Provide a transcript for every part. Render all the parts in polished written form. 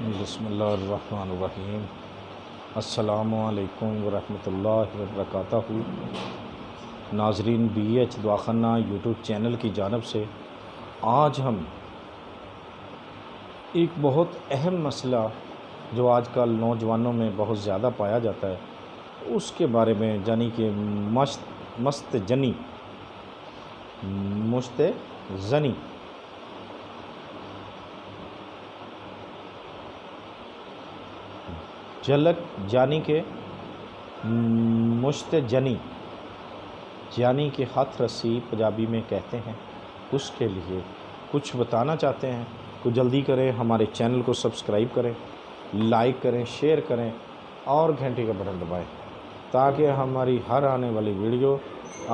بسم اللہ الرحمن الرحیم۔ السلام علیکم ورحمۃ اللہ وبرکاتہ۔ ناظرین، بی ایچ دعاخانہ یوٹیوب چینل کی جانب سے آج ہم ایک بہت اہم مسئلہ جو آج کل نوجوانوں میں بہت زیادہ پایا جاتا ہے اس کے بارے میں، یعنی کہ مست زنی جھلک، یعنی کہ مستجنی، یعنی کہ ہاتھ رسی پنجابی میں کہتے ہیں، اس کے لیے کچھ بتانا چاہتے ہیں تو جلدی کریں، ہمارے چینل کو سبسکرائب کریں، لائک کریں، شیئر کریں اور گھنٹی کا بٹن دبائیں تاکہ ہماری ہر آنے والی ویڈیو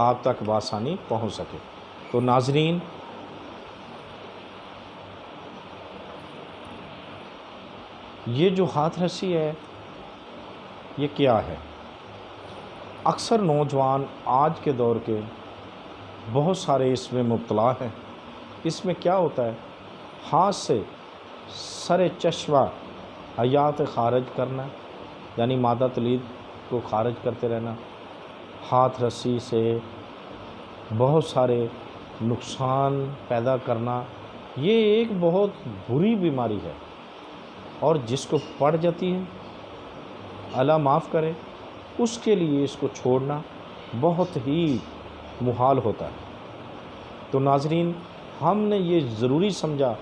آپ تک بآسانی پہنچ سکے۔ تو ناظرین، یہ جو ہاتھ رسی ہے یہ کیا ہے؟ اکثر نوجوان آج کے دور کے بہت سارے اس میں مبتلا ہیں۔ اس میں کیا ہوتا ہے؟ ہاتھ سے سر چشمہ حیات خارج کرنا، یعنی مادہ تلید کو خارج کرتے رہنا، ہاتھ رسی سے بہت سارے نقصان پیدا کرنا، یہ ایک بہت بری بیماری ہے اور جس کو پڑ جاتی ہے، اللہ معاف کرے، اس کے لیے اس کو چھوڑنا بہت ہی محال ہوتا ہے۔ تو ناظرین، ہم نے یہ ضروری سمجھا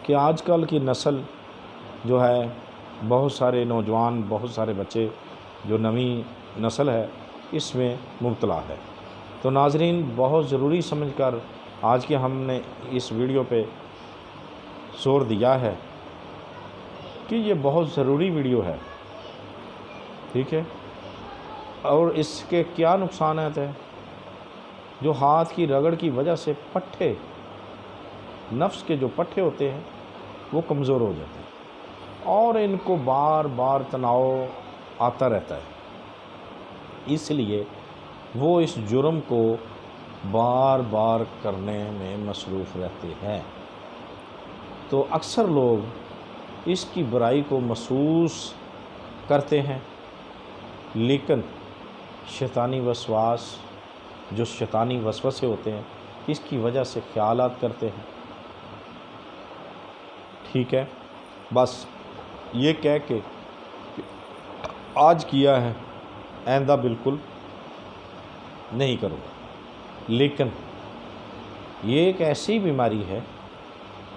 کہ آج کل کی نسل جو ہے، بہت سارے نوجوان، بہت سارے بچے جو نئی نسل ہے اس میں مبتلا ہے۔ تو ناظرین، بہت ضروری سمجھ کر آج کے ہم نے اس ویڈیو پہ زور دیا ہے کہ یہ بہت ضروری ویڈیو ہے، ٹھیک ہے؟ اور اس کے کیا نقصانات ہیں؟ جو ہاتھ کی رگڑ کی وجہ سے پٹھے، نفس کے جو پٹھے ہوتے ہیں وہ کمزور ہو جاتے ہیں اور ان کو بار بار تناؤ آتا رہتا ہے، اس لیے وہ اس جرم کو بار بار کرنے میں مصروف رہتے ہیں۔ تو اکثر لوگ اس کی برائی کو محسوس کرتے ہیں، لیکن شیطانی وسواس، جو شیطانی وسوسے ہوتے ہیں، اس کی وجہ سے خیالات کرتے ہیں، ٹھیک ہے؟ بس یہ کہہ کے آج کیا ہے، آئندہ بالکل نہیں کروں گا۔ لیکن یہ ایک ایسی بیماری ہے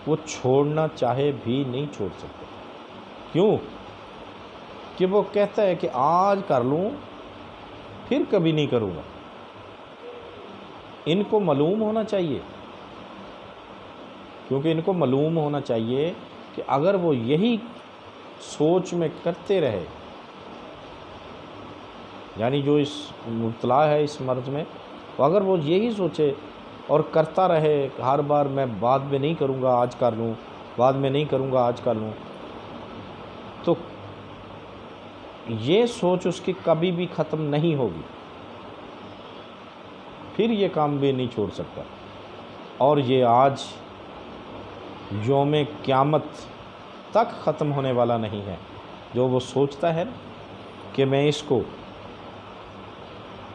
وہ چھوڑنا چاہے بھی نہیں چھوڑ سکتے۔ کیوں؟ کہ وہ کہتا ہے کہ آج کر لوں پھر کبھی نہیں کروں گا۔ ان کو معلوم ہونا چاہیے، کیونکہ ان کو معلوم ہونا چاہیے کہ اگر وہ یہی سوچ میں کرتے رہے، یعنی جو اس مبتلا ہے اس مرض میں، اگر وہ یہی سوچے اور کرتا رہے ہر بار، میں بعد میں نہیں کروں گا آج کر لوں، بعد میں نہیں کروں گا آج کر لوں، تو یہ سوچ اس کی کبھی بھی ختم نہیں ہوگی، پھر یہ کام بھی نہیں چھوڑ سکتا، اور یہ آج یوم قیامت تک ختم ہونے والا نہیں ہے۔ جو وہ سوچتا ہے کہ میں اس کو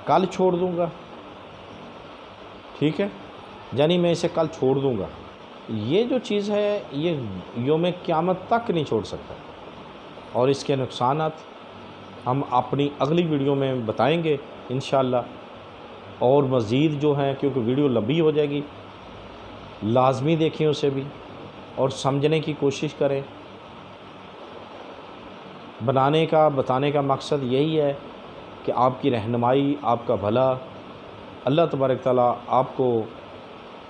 کل چھوڑ دوں گا، ٹھیک ہے، یعنی میں اسے کل چھوڑ دوں گا، یہ جو چیز ہے یہ یوم قیامت تک نہیں چھوڑ سکتا، اور اس کے نقصانات ہم اپنی اگلی ویڈیو میں بتائیں گے انشاءاللہ۔ اور مزید جو ہیں، کیونکہ ویڈیو لمبی ہو جائے گی، لازمی دیکھیں اسے بھی اور سمجھنے کی کوشش کریں۔ بتانے کا مقصد یہی ہے کہ آپ کی رہنمائی، آپ کا بھلا، اللہ تبارک تعالیٰ آپ کو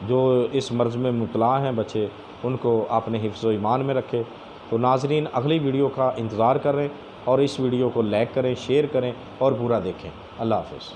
جو اس مرض میں مبتلا ہیں بچے، ان کو اپنے حفظ و ایمان میں رکھے۔ تو ناظرین، اگلی ویڈیو کا انتظار کریں اور اس ویڈیو کو لائک کریں، شیئر کریں اور پورا دیکھیں۔ اللہ حافظ۔